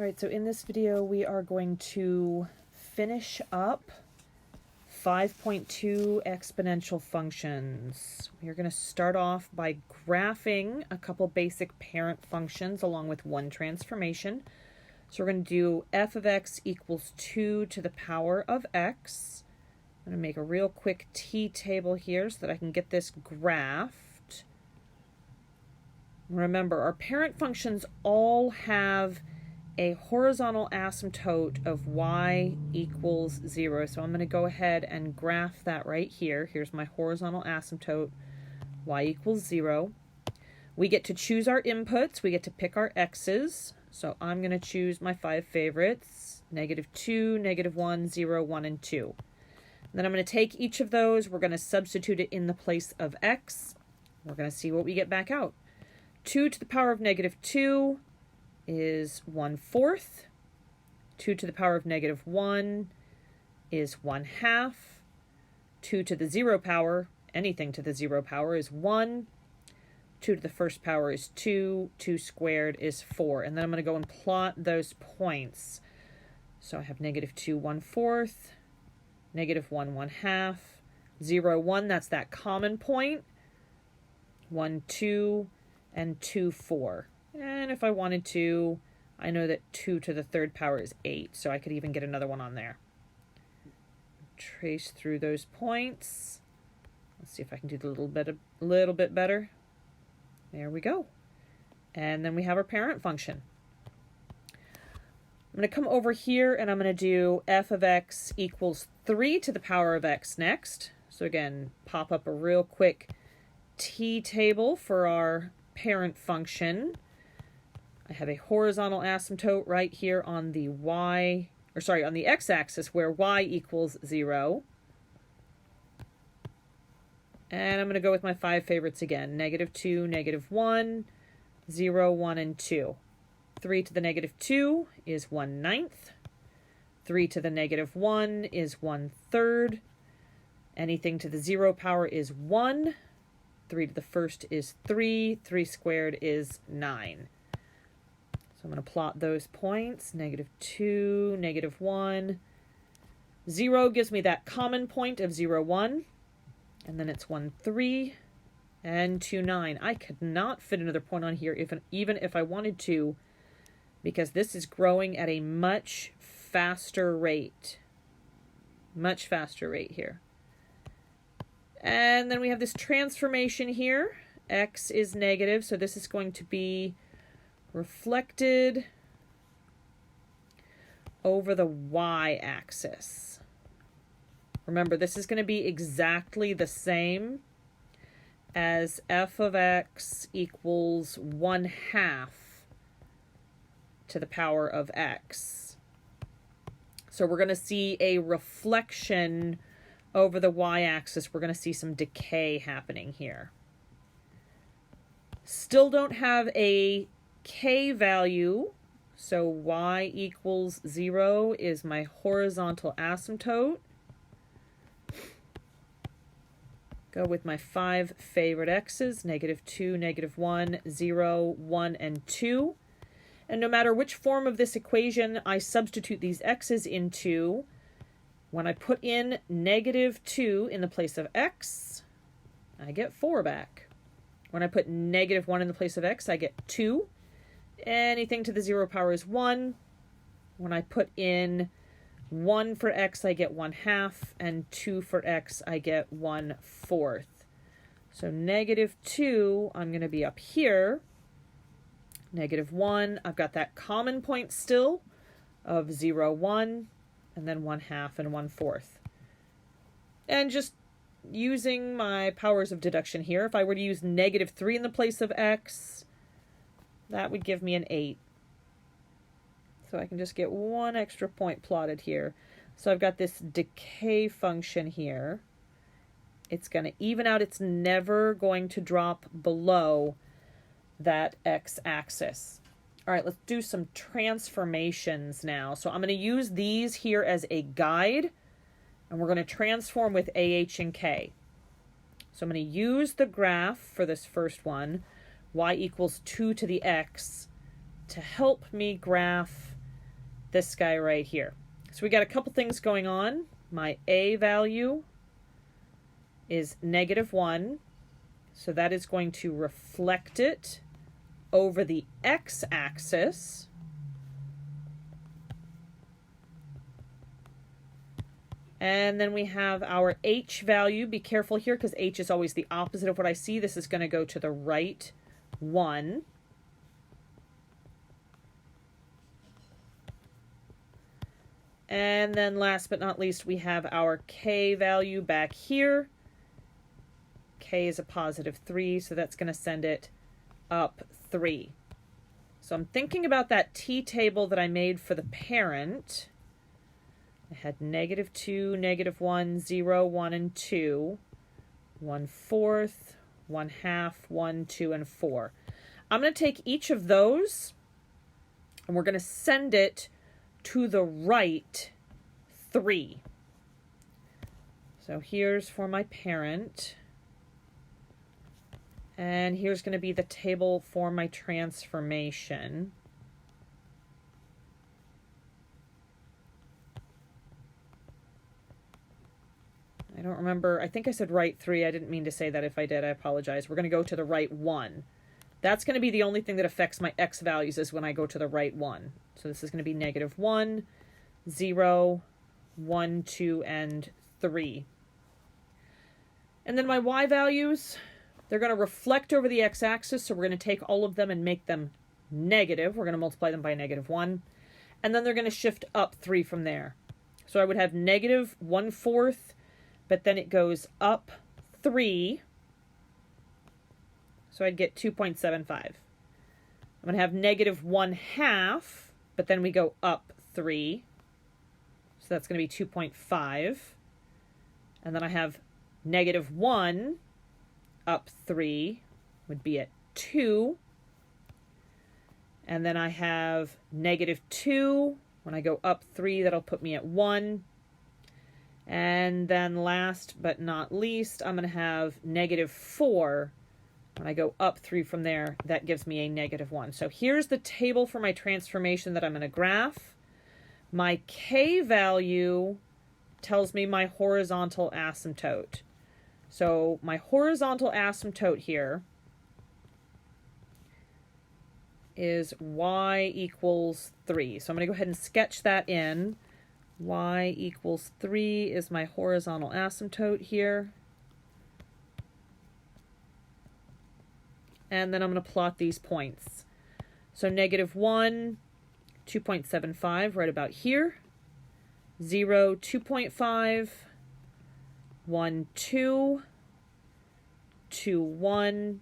All right, so in this video, we are going to finish up 5.2 exponential functions. We're going to start off by graphing a couple basic parent functions along with one transformation. So we're going to do f of x equals 2 to the power of x. I'm going to make a real quick t-table here so that I can get this graphed. Remember, our parent functions all have a horizontal asymptote of y equals 0. So I'm going to go ahead and graph that right here. Here's my horizontal asymptote, y equals 0. We get to choose our inputs. We get to pick our x's. So I'm going to choose my 5 favorites, -2, -1, 0, 1, and 2. And then I'm going to take each of those. We're going to substitute it in the place of x. We're going to see what we get back out. 2 to the power of -2 is 1/4. 2 to the power of -1 is 1/2. 2 to the 0 power, anything to the 0 power, is 1. 2 to the first power is 2. 2 squared is 4. And then I'm going to go and plot those points. So I have -2, 1/4, -1, 1/2, 0, 1, that's that common point, 1, 2, and 2, 4. And if I wanted to, I know that 2 to the third power is 8, so I could even get another one on there. Trace through those points. Let's see if I can do a little bit better. There we go. And then we have our parent function. I'm going to come over here and I'm going to do f of x equals 3 to the power of x next. So again, pop up a real quick t-table for our parent function. I have a horizontal asymptote right here on the on the x-axis where y equals 0. And I'm going to go with my 5 favorites again. -2, -1, 0, 1, and 2. 3 to the -2 is 1/9. 3 to the -1 is 1/3. Anything to the 0 power is 1. 3 to the first is 3. 3 squared is 9. So I'm going to plot those points. -2, -1. 0 gives me that common point of 0, 1. And then it's 1, 3, and 2, 9. I could not fit another point on here even if I wanted to, because this is growing at a much faster rate. Much faster rate here. And then we have this transformation here. X is negative, so this is going to be reflected over the y-axis. Remember, this is going to be exactly the same as f of x equals 1/2 to the power of x. So we're going to see a reflection over the y-axis. We're going to see some decay happening here. Still don't have a k value, so y equals 0 is my horizontal asymptote. Go with my 5 favorite x's, -2, -1, 0, 1, and 2. And no matter which form of this equation I substitute these x's into, when I put in -2 in the place of x, I get 4 back. When I put -1 in the place of x, I get 2. Anything to the 0 power is 1. When I put in 1 for x, I get 1/2, and 2 for x, I get 1/4. So -2, I'm going to be up here. -1, I've got that common point still of 0, 1, and then 1/2 and 1/4. And just using my powers of deduction here, if I were to use -3 in the place of x, that would give me an 8. So I can just get one extra point plotted here. So I've got this decay function here. It's going to even out. It's never going to drop below that x-axis. All right, let's do some transformations now. So I'm going to use these here as a guide, and we're going to transform with AH and K. So I'm going to use the graph for this first one, y equals 2 to the x, to help me graph this guy right here. So we got a couple things going on. My A value is -1, so that is going to reflect it over the x-axis. And then we have our h value. Be careful here because h is always the opposite of what I see. This is going to go to the right 1. And then last but not least, we have our k value back here. K is a +3, so that's going to send it up 3. So I'm thinking about that t-table that I made for the parent. I had -2, -1, 0, 1, and 2, 1/4, 1/2, 1, 2, and 4. I'm going to take each of those and we're going to send it to the right 3. So here's for my parent. And here's going to be the table for my transformation. I don't remember. I think I said right 3. I didn't mean to say that. If I did, I apologize. We're going to go to the right 1. That's going to be the only thing that affects my x values is when I go to the right 1. So this is going to be -1, 0, 1, 2, and 3. And then my y values, they're going to reflect over the x-axis. So we're going to take all of them and make them negative. We're going to multiply them by -1. And then they're going to shift up 3 from there. So I would have -1/4, but then it goes up 3. So I'd get 2.75. I'm going to have -1/2, but then we go up 3. So that's going to be 2.5. And then I have -1 up 3 would be at 2. And then I have -2. When I go up 3, that'll put me at 1. And then last but not least, I'm going to have -4. When I go up 3 from there, that gives me a -1. So here's the table for my transformation that I'm going to graph. My k value tells me my horizontal asymptote. So my horizontal asymptote here is y equals 3. So I'm going to go ahead and sketch that in. Y equals 3 is my horizontal asymptote here. And then I'm going to plot these points. So -1, 2.75, right about here. 0, 2.5. 1, 2. 2, 1.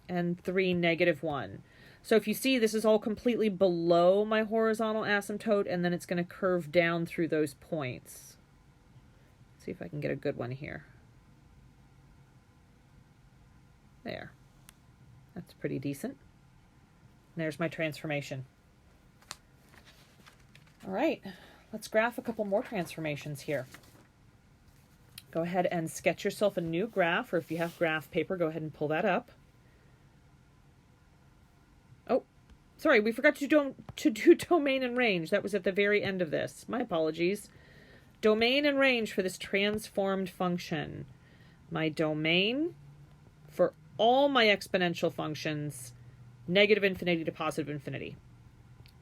And 3, -1. So if you see, this is all completely below my horizontal asymptote, and then it's going to curve down through those points. Let's see if I can get a good one here. There. That's pretty decent. And there's my transformation. All right, let's graph a couple more transformations here. Go ahead and sketch yourself a new graph, or if you have graph paper, go ahead and pull that up. Oh, sorry, we forgot to do domain and range. That was at the very end of this. My apologies. Domain and range for this transformed function. My domain for all my exponential functions, -infinity to +infinity.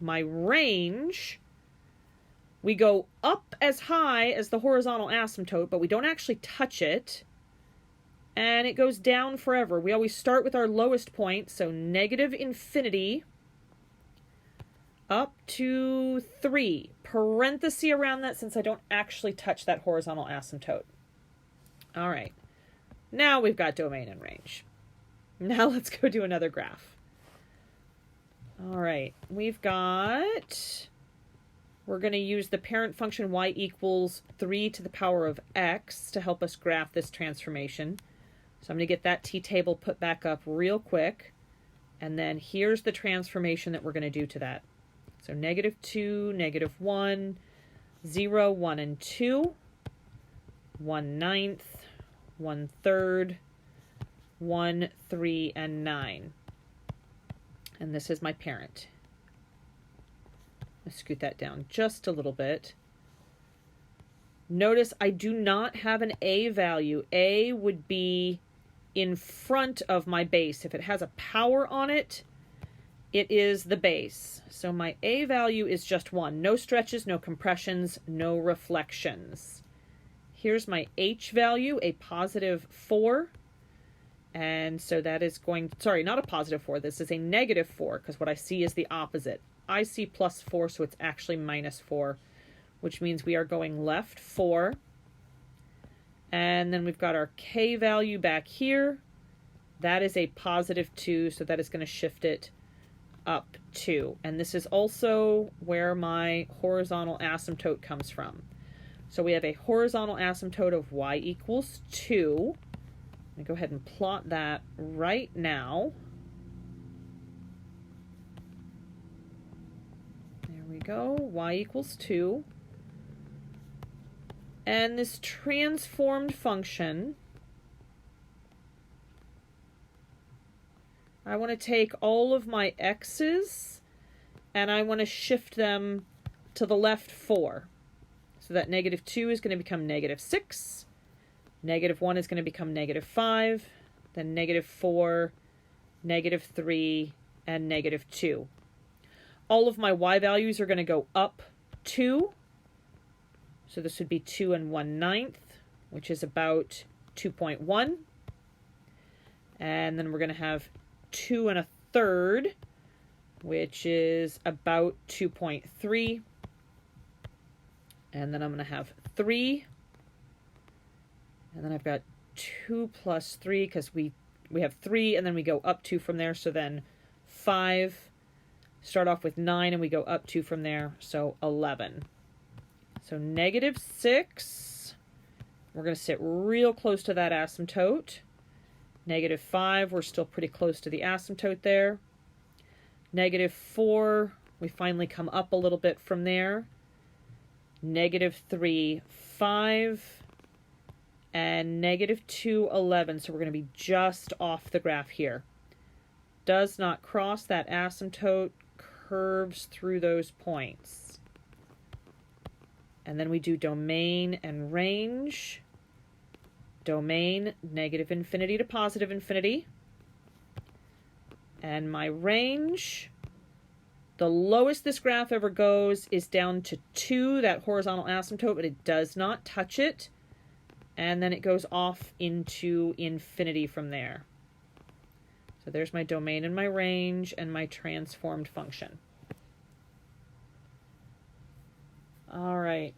My range, we go up as high as the horizontal asymptote, but we don't actually touch it. And it goes down forever. We always start with our lowest point, so -infinity up to 3. Parenthesis around that since I don't actually touch that horizontal asymptote. All right. Now we've got domain and range. Now let's go do another graph. All right. We're going to use the parent function y equals 3 to the power of x to help us graph this transformation. So I'm going to get that t-table put back up real quick. And then here's the transformation that we're going to do to that. So -2, -1, 0, 1, and 2, 1/9, 1/3, 1, 3, and 9. And this is my parent. Let's scoot that down just a little bit. Notice I do not have an A value. A would be in front of my base. If it has a power on it, it is the base. So my A value is just 1. No stretches, no compressions, no reflections. Here's my H value, a positive 4. And so that is going, sorry, not a positive 4. This is a negative 4 because what I see is the opposite. I see plus 4, so it's actually minus 4, which means we are going left 4. And then we've got our K value back here. That is a positive 2, so that is going to shift it up 2. And this is also where my horizontal asymptote comes from. So we have a horizontal asymptote of y equals 2. Let me go ahead and plot that right now. There we go, y equals 2. And this transformed function, I want to take all of my x's and I want to shift them to the left 4. So that negative 2 is going to become negative 6. Negative 1 is going to become negative 5. Then negative 4, negative 3, and negative 2. All of my y values are going to go up 2. So this would be 2 1/9, which is about 2.1. And then we're going to have 2 1/3, which is about 2.3. And then I'm going to have 3. And then I've got 2 plus 3 because we have 3 and then we go up 2 from there. So then 5. Start off with 9 and we go up 2 from there. So 11. So negative 6, we're going to sit real close to that asymptote. Negative 5, we're still pretty close to the asymptote there. Negative 4, we finally come up a little bit from there. Negative 3, 5, and negative 2, 11. So we're going to be just off the graph here. Does not cross that asymptote, curves through those points. And then we do domain and range. Domain, negative infinity to positive infinity. And my range, the lowest this graph ever goes is down to 2, that horizontal asymptote, but it does not touch it. And then it goes off into infinity from there. So there's my domain and my range and my transformed function. All right,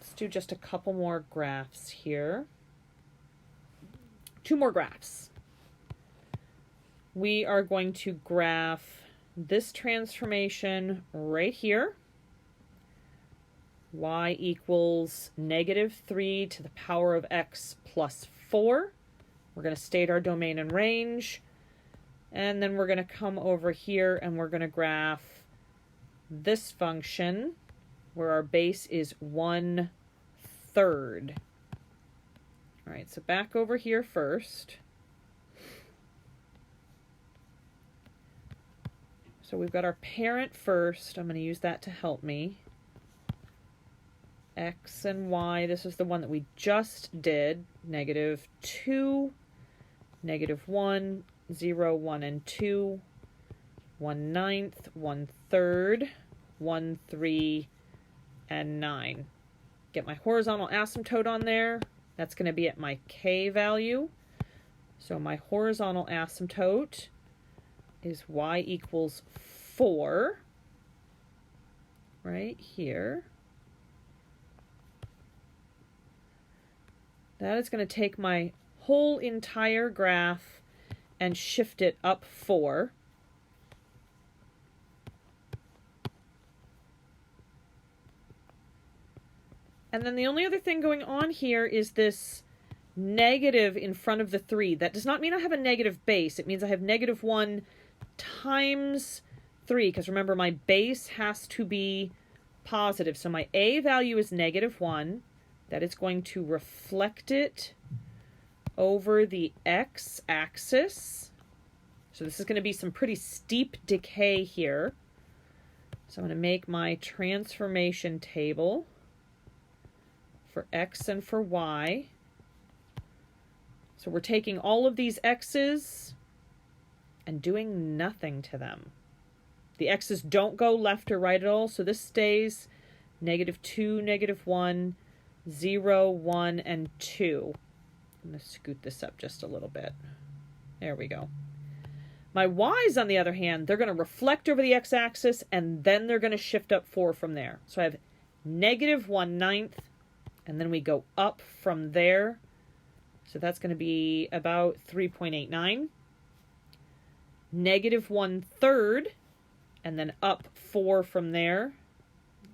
let's do just a couple more graphs here. 2 more graphs. We are going to graph this transformation right here. Y equals negative 3 to the power of x plus 4. We're going to state our domain and range. And then we're going to come over here and we're going to graph this function where our base is 1/3. All right, so back over here first. So we've got our parent first. I'm going to use that to help me. X and Y, this is the one that we just did. Negative 2, negative 1, 0, 1, and 2, 1/9, 1/3, 1, 3, and 9. Get my horizontal asymptote on there. That's going to be at my K value. So my horizontal asymptote is y equals 4 right here. That is going to take my whole entire graph and shift it up 4. And then the only other thing going on here is this negative in front of the 3. That does not mean I have a negative base. It means I have negative 1 times 3, because remember my base has to be positive. So my A value is negative 1. That is going to reflect it over the x-axis. So this is going to be some pretty steep decay here. So I'm going to make my transformation table for x and for y. So we're taking all of these x's and doing nothing to them. The x's don't go left or right at all, so this stays -2, -1, 0, 1, and 2. I'm going to scoot this up just a little bit. There we go. My y's, on the other hand, they're going to reflect over the x-axis, and then they're going to shift up 4 from there. So I have -1/9, and then we go up from there. So that's going to be about 3.89. -1/3, and then up 4 from there.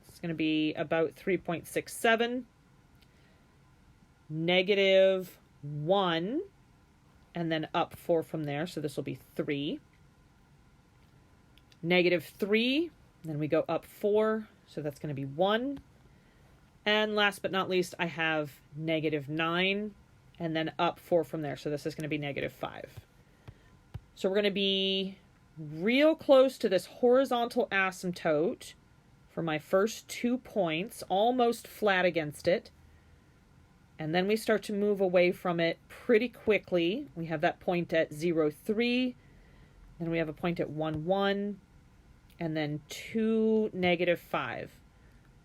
It's going to be about 3.67. -1, and then up 4 from there, so this will be 3. -3, then we go up 4, so that's going to be 1. And last but not least, I have -9, and then up 4 from there, so this is going to be -5. So we're going to be real close to this horizontal asymptote for my first 2 points, almost flat against it. And then we start to move away from it pretty quickly. We have that point at 0, 3. Then we have a point at 1, 1. And then 2, -5.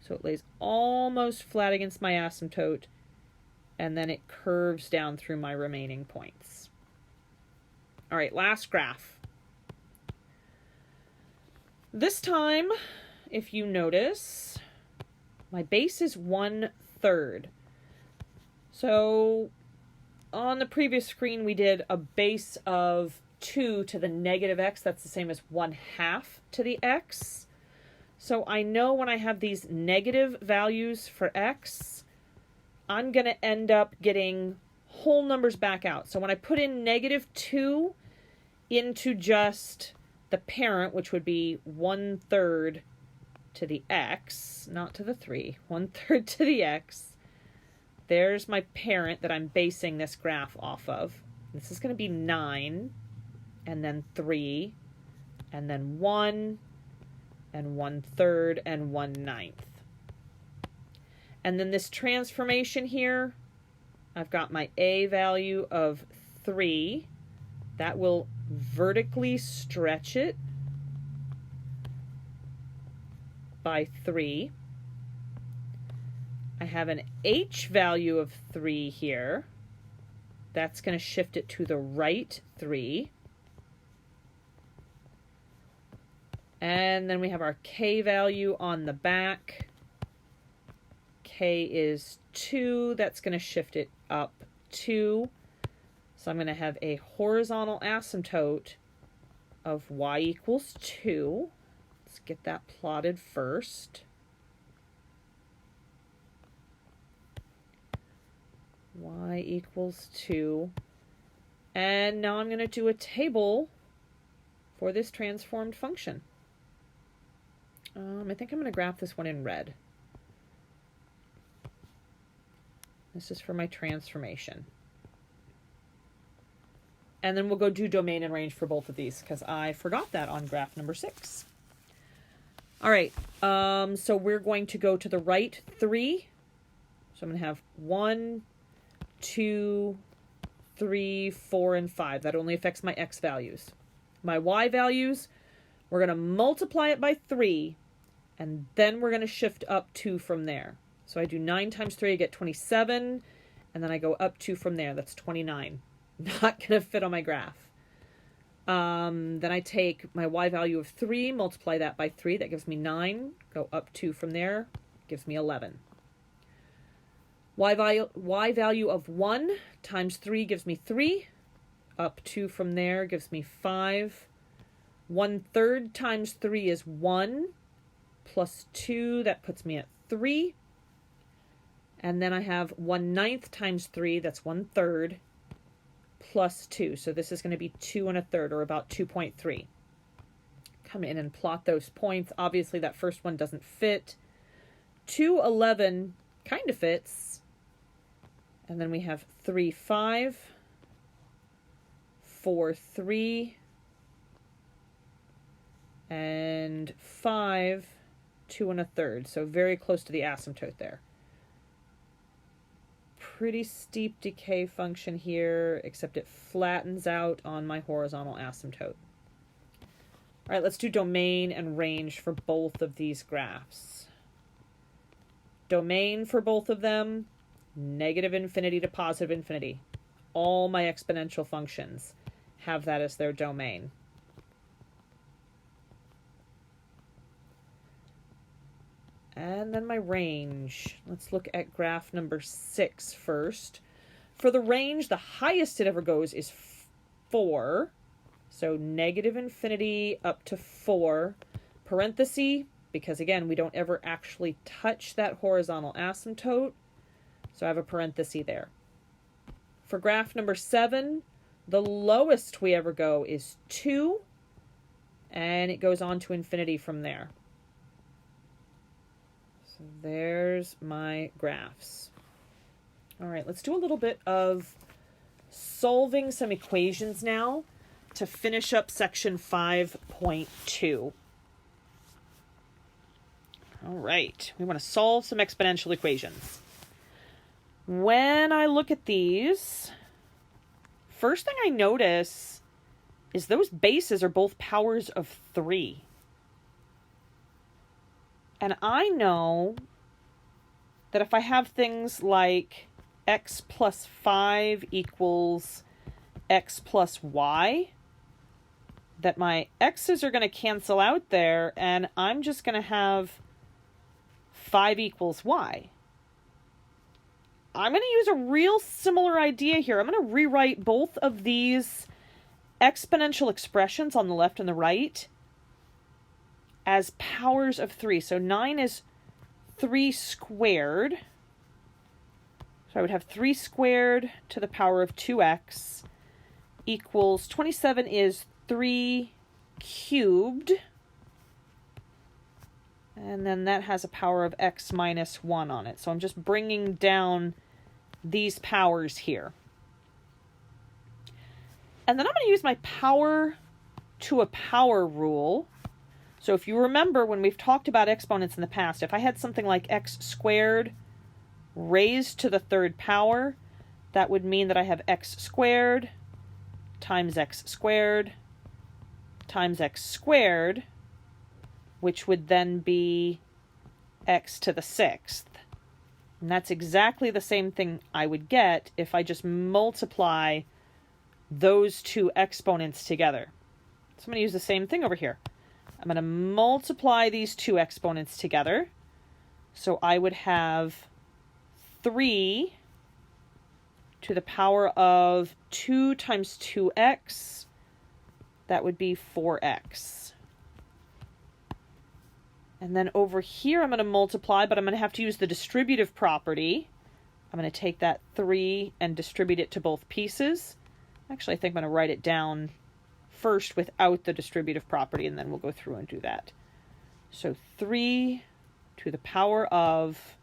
So it lays almost flat against my asymptote. And then it curves down through my remaining points. All right, last graph. This time, if you notice, my base is 1/3. So on the previous screen, we did a base of 2 to the -x. That's the same as 1/2 to the x. So I know when I have these negative values for x, I'm going to end up getting whole numbers back out. So when I put in -2 into just the parent, which would be 1/3 to the x, not to the 3, 1/3 to the x, there's my parent that I'm basing this graph off of. This is going to be 9, and then 3, and then 1, and 1/3, and 1/9. And then this transformation here, I've got my a value of 3. That will vertically stretch it by 3. I have an h value of 3 here. That's going to shift it to the right 3. And then we have our k value on the back. K is 2. That's going to shift it up 2. So I'm going to have a horizontal asymptote of y equals 2. Let's get that plotted first. Y equals 2. And now I'm going to do a table for this transformed function. I think I'm going to graph this one in red. This is for my transformation. And then we'll go do domain and range for both of these because I forgot that on graph number 6. All right, so we're going to go to the right 3. So I'm going to have 1, 2, 3, 4, and 5. That only affects my x values. My y values, we're going to multiply it by 3, and then we're going to shift up 2 from there. So I do 9 times 3, I get 27, and then I go up 2 from there. That's 29. Not going to fit on my graph. Then I take my y value of 3, multiply that by 3. That gives me 9. Go up 2 from there. Gives me 11. Y value of 1 times 3 gives me 3. Up 2 from there gives me 5. 1/3 times 3 is 1. Plus 2, that puts me at 3. And then I have 1/9 times 3, that's 1/3. Plus 2, so this is going to be 2 1/3, or about 2.3. Come in and plot those points. Obviously that first one doesn't fit. 2, 11 kind of fits. And then we have 3, 5, 4, 3, and 5, 2 1/3. So very close to the asymptote there. Pretty steep decay function here, except it flattens out on my horizontal asymptote. All right, let's do domain and range for both of these graphs. Domain for both of them, -infinity to +infinity. All my exponential functions have that as their domain. And then my range. Let's look at graph number 6 first. For the range, the highest it ever goes is 4. So -infinity up to 4. Parenthesis, because again, we don't ever actually touch that horizontal asymptote. So I have a parenthesis there. For graph number 7, the lowest we ever go is 2. And it goes on to infinity from there. So there's my graphs. All right, let's do a little bit of solving some equations now to finish up section 5.2. All right, we want to solve some exponential equations. When I look at these, first thing I notice is those bases are both powers of 3. And I know that if I have things like x plus 5 equals x plus y, that my x's are going to cancel out there, and I'm just going to have 5 equals y. I'm going to use a real similar idea here. I'm going to rewrite both of these exponential expressions on the left and the right as powers of 3. So 9 is 3 squared. So I would have 3 squared to the power of 2x equals 27 is 3 cubed. And then that has a power of x minus 1 on it. So I'm just bringing down these powers here. And then I'm going to use my power to a power rule. So if you remember when we've talked about exponents in the past, if I had something like x squared raised to the 3rd power, that would mean that I have x squared times x squared times x squared, which would then be x to the 6th. And that's exactly the same thing I would get if I just multiply those two exponents together. So I'm going to use the same thing over here. I'm going to multiply these two exponents together. So I would have 3 to the power of 2 times 2x. That would be 4x. And then over here I'm going to multiply, but I'm going to have to use the distributive property. I'm going to take that 3 and distribute it to both pieces. Actually, I think I'm going to write it down first without the distributive property, and then we'll go through and do that. So 3 to the power of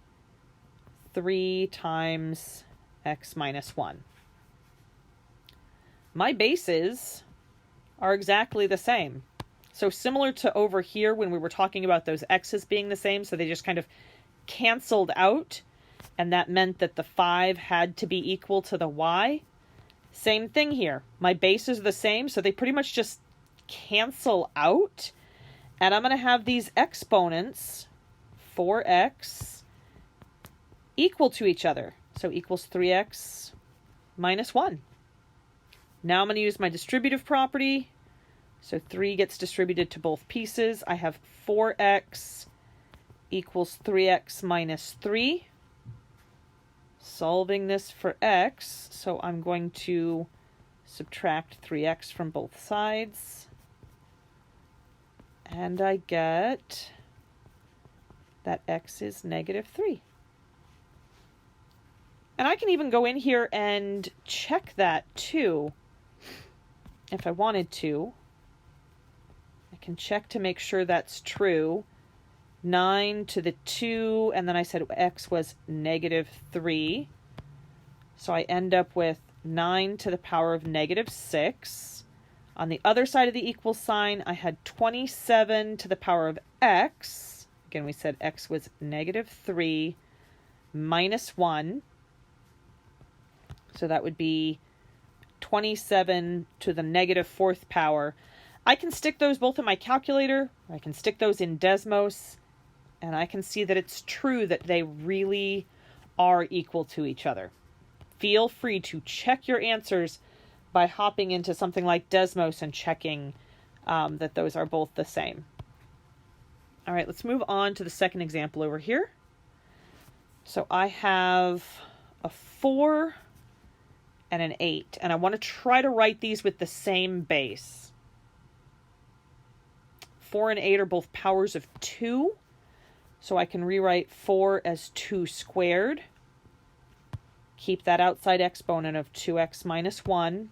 3 times x minus 1. My bases are exactly the same. So similar to over here when we were talking about those x's being the same, so they just kind of canceled out, and that meant that the 5 had to be equal to the y. Same thing here. My bases are the same, so they pretty much just cancel out. And I'm going to have these exponents, 4x, equal to each other. So equals 3x minus 1. Now I'm going to use my distributive property. So 3 gets distributed to both pieces. I have 4x equals 3x minus 3. Solving this for x, so I'm going to subtract 3x from both sides. And I get that x is -3. And I can even go in here and check that too, if I wanted to. I can check to make sure that's true. 9 to the 2, and then I said x was -3. So I end up with 9 to the power of -6. On the other side of the equal sign, I had 27 to the power of x, Again, we said x was -3 minus 1. So that would be 27 to the -4th power. I can stick those both in my calculator, or I can stick those in Desmos, and I can see that it's true that they really are equal to each other. Feel free to check your answers by hopping into something like Desmos and checking that those are both the same. All right, let's move on to the second example over here. So I have a 4 and an 8, and I want to try to write these with the same base. 4 and 8 are both powers of 2, so I can rewrite 4 as 2 squared. Keep that outside exponent of 2x minus 1.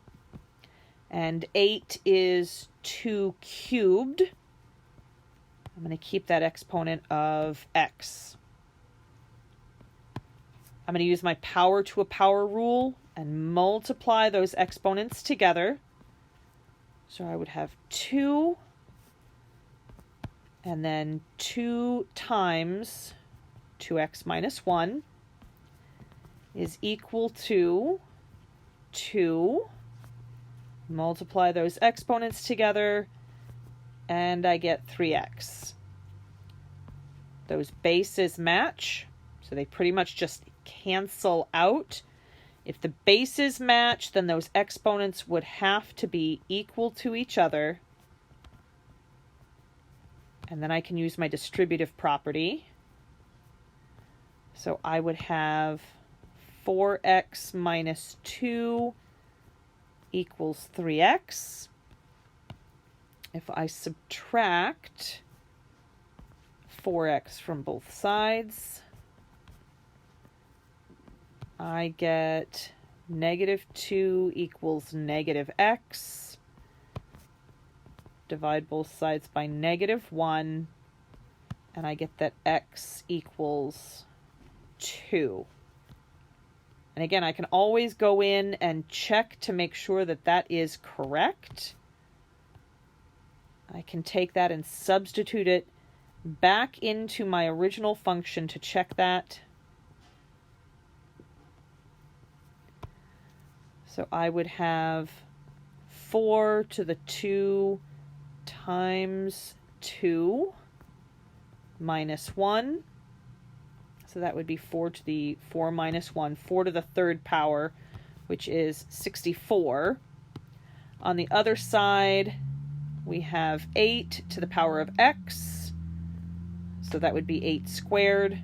And 8 is 2 cubed. I'm going to keep that exponent of x. I'm going to use my power to a power rule and multiply those exponents together. So I would have 2 and then 2 times 2x minus 1 is equal to 2. Multiply those exponents together, and I get 3x. Those bases match, so they pretty much just cancel out. If the bases match, then those exponents would have to be equal to each other. And then I can use my distributive property. So I would have 4x minus 2 equals 3x. If I subtract 4x from both sides, I get -2 equals -x. Divide both sides by -1, and I get that x equals 2. And again, I can always go in and check to make sure that that is correct. I can take that and substitute it back into my original function to check that. So I would have 4 to the 2 times 2 minus 1. So that would be 4 to the 4 minus 1, 4 to the 3rd power, which is 64. On the other side, we have 8 to the power of x. So that would be 8 squared.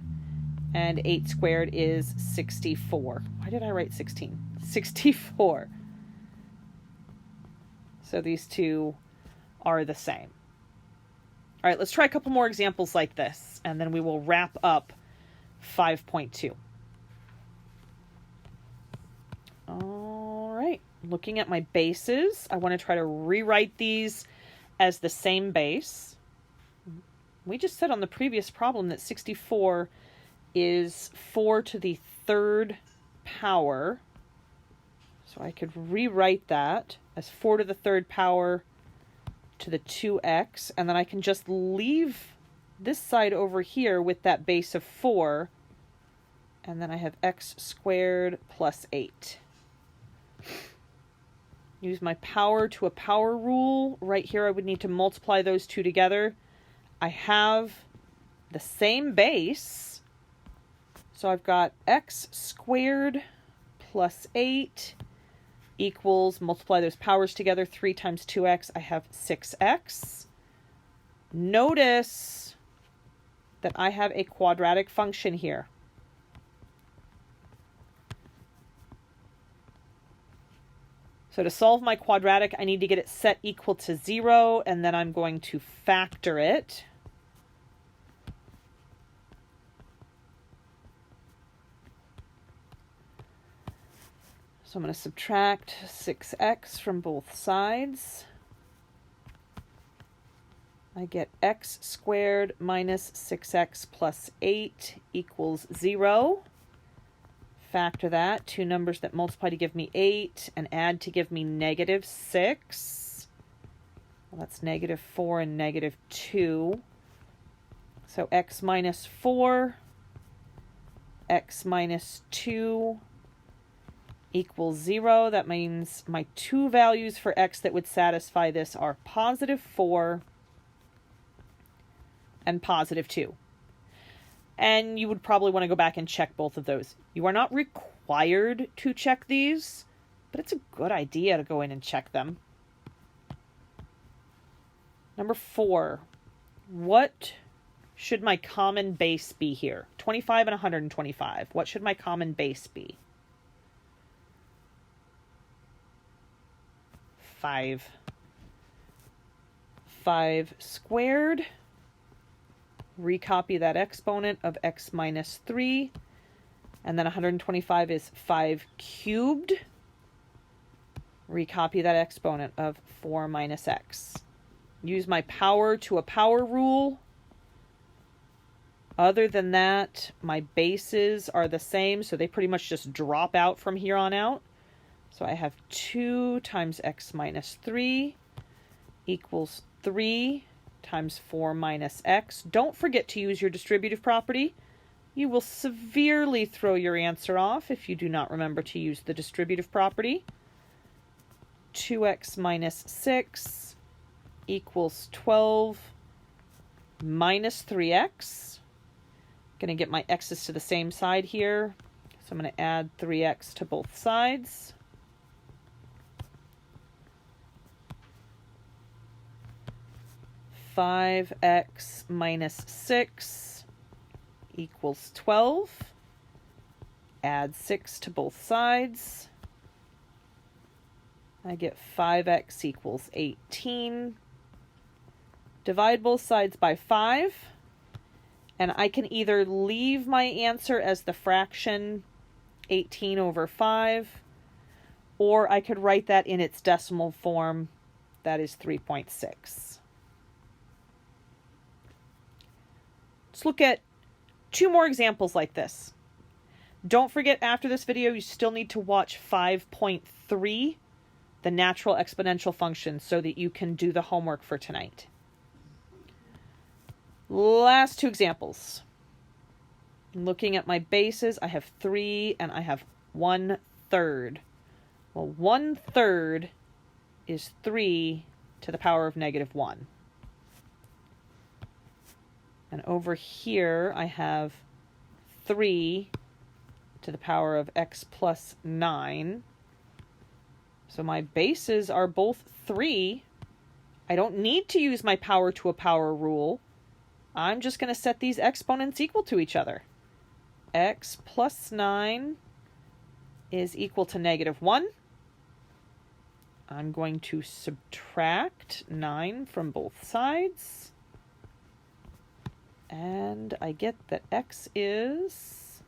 And 8 squared is 64. Why did I write 16? 64. So these two are the same. All right, let's try a couple more examples like this, and then we will wrap up 5.2. All right, looking at my bases, I want to try to rewrite these as the same base. We just said on the previous problem that 64 is 4 to the 3rd power. So I could rewrite that as 4 to the 3rd power to the 2x, and then I can just leave this side over here with that base of 4, and then I have x squared plus 8. Use my power to a power rule. Right here I would need to multiply those two together. I have the same base, so I've got x squared plus 8 equals, multiply those powers together, 3 times 2x, I have 6x. Notice that I have a quadratic function here. So to solve my quadratic, I need to get it set equal to 0, and then I'm going to factor it. So I'm going to subtract 6x from both sides. I get x squared minus 6x plus 8 equals 0. Factor that. Two numbers that multiply to give me 8 and add to give me -6. Well, that's -4 and -2. So x minus 4, x minus 2 equals 0. That means my two values for x that would satisfy this are positive 4 and positive 2. And you would probably want to go back and check both of those. You are not required to check these, but it's a good idea to go in and check them. Number 4, what should my common base be here? 25 and 125. What should my common base be? 5. 5 squared. Recopy that exponent of x minus 3. And then 125 is 5 cubed. Recopy that exponent of 4 minus x. Use my power to a power rule. Other than that, my bases are the same, so they pretty much just drop out from here on out. So I have 2 times x minus 3 equals 3 times 4 minus x. Don't forget to use your distributive property. You will severely throw your answer off if you do not remember to use the distributive property. 2x minus 6 equals 12 minus 3x. Going to get my x's to the same side here. So I'm going to add 3x to both sides. Five x minus 6 equals 12. Add 6 to both sides. I get 5x equals 18. Divide both sides by 5. And I can either leave my answer as the fraction 18 over 5, or I could write that in its decimal form. That is 3.6. Let's look at 2 more examples like this. Don't forget, after this video, you still need to watch 5.3, the natural exponential function, so that you can do the homework for tonight. Last 2 examples. Looking at my bases, I have 3 and I have 1/3. Well, 1/3 is 3 to the power of negative 1. And over here, I have 3 to the power of x plus 9. So my bases are both 3. I don't need to use my power to a power rule. I'm just going to set these exponents equal to each other. X plus 9 is equal to negative 1. I'm going to subtract 9 from both sides. And I get that x is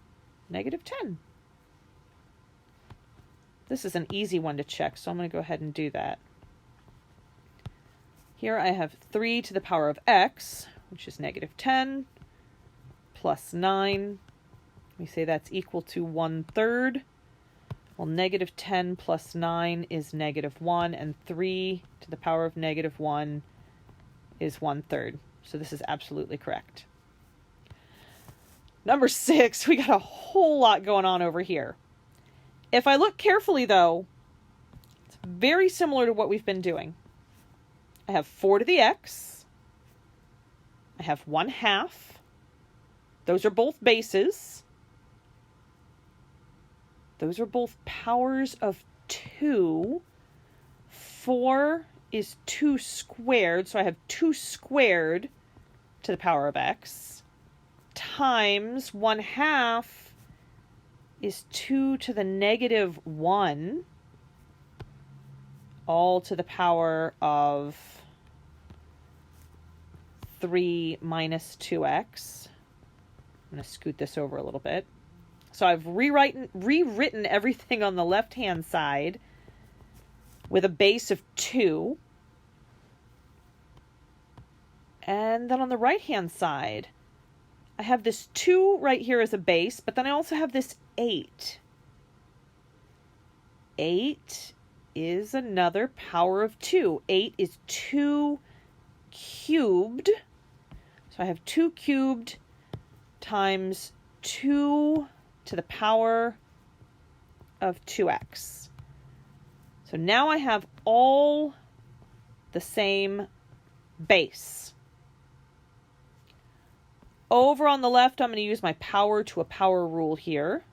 negative 10. This is an easy one to check, so I'm going to go ahead and do that. Here I have 3 to the power of x, which is negative 10, plus 9. We say that's equal to 1/3. Well, negative 10 plus 9 is negative 1, and 3 to the power of negative 1 is 1/3. So this is absolutely correct. Number 6, we got a whole lot going on over here. If I look carefully, though, it's very similar to what we've been doing. I have 4 to the x. I have 1/2. Those are both bases. Those are both powers of 2. 4 is 2 squared, so I have 2 squared to the power of x, times 1/2 is 2 to the negative 1, all to the power of 3 minus 2x. I'm going to scoot this over a little bit. So I've rewritten everything on the left-hand side with a base of 2. And then on the right-hand side, I have this 2 right here as a base, but then I also have this 8. 8 is another power of 2. 8 is 2 cubed. So So I have 2 cubed times 2 to the power of 2x. So now I have all the same base. Over on the left, I'm going to use my power to a power rule here.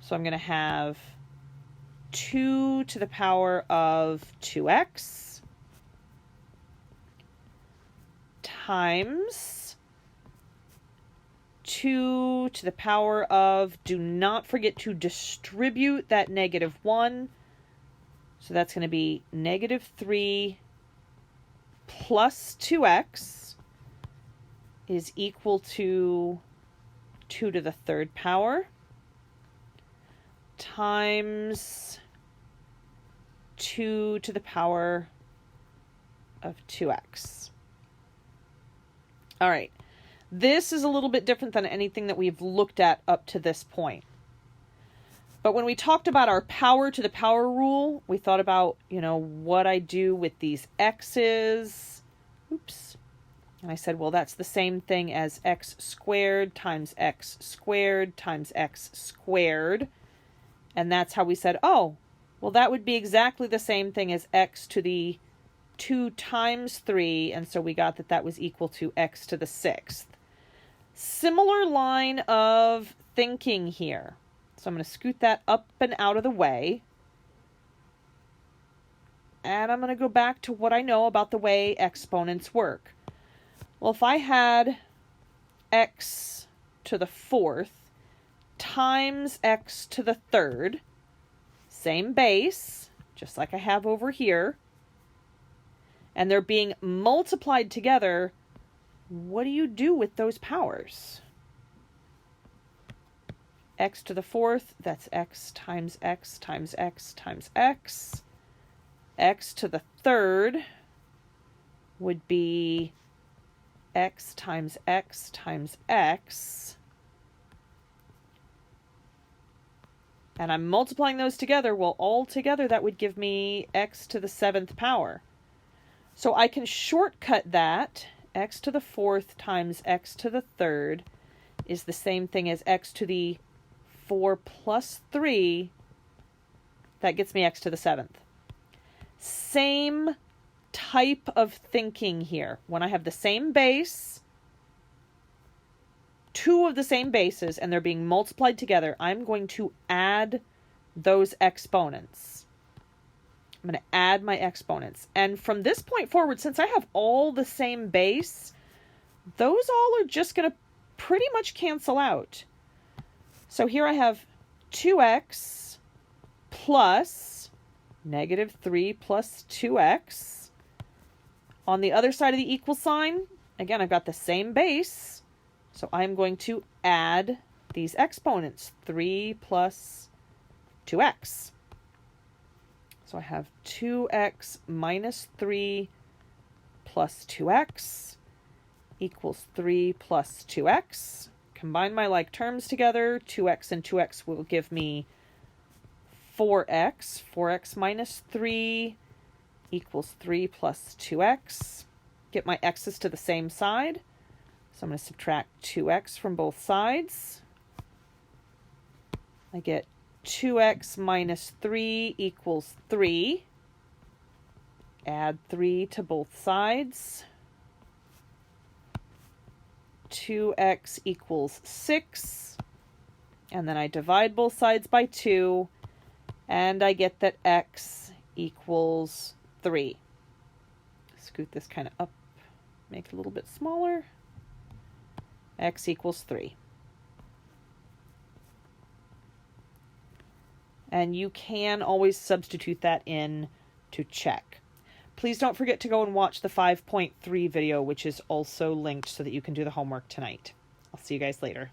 So I'm going to have 2 to the power of 2x times 2 to the power of, do not forget to distribute that -1. So that's going to be -3 plus 2x is equal to 2 to the 3rd power times 2 to the power of 2x. All right, this is a little bit different than anything that we've looked at up to this point. But when we talked about our power to the power rule, we thought about, what I do with these x's. Oops. And I said, well, that's the same thing as x squared times x squared times x squared. And that's how we said, oh, well, that would be exactly the same thing as x to the 2 times 3. And so we got that was equal to x to the 6th. Similar line of thinking here. So I'm going to scoot that up and out of the way. And I'm going to go back to what I know about the way exponents work. Well, if I had x to the 4th times x to the 3rd, same base, just like I have over here, and they're being multiplied together, what do you do with those powers? X to the 4th, that's x times x times x times x. X to the 3rd would be x times x times x. And I'm multiplying those together. Well, all together that would give me x to the 7th power. So I can shortcut that. X to the 4th times x to the 3rd is the same thing as x to the 4 plus 3. That gets me x to the 7th. Same type of thinking here. When I have the same base, 2 of the same bases, and they're being multiplied together, I'm going to add those exponents. I'm going to add my exponents. And from this point forward, since I have all the same base, those all are just going to pretty much cancel out. So here I have 2x plus -3 plus 2x. On the other side of the equal sign, again, I've got the same base. So I'm going to add these exponents, 3 plus 2x. So I have 2x minus 3 plus 2x equals 3 plus 2x. Combine my like terms together. 2x and 2x will give me 4x. 4x minus 3 equals 3 plus 2x. Get my x's to the same side. So I'm going to subtract 2x from both sides. I get 2x minus 3 equals 3. Add 3 to both sides. 2x equals 6. And then I divide both sides by 2. And I get that x equals 3. Scoot this kind of up, make it a little bit smaller. X equals 3. And you can always substitute that in to check. Please don't forget to go and watch the 5.3 video, which is also linked so that you can do the homework tonight. I'll see you guys later.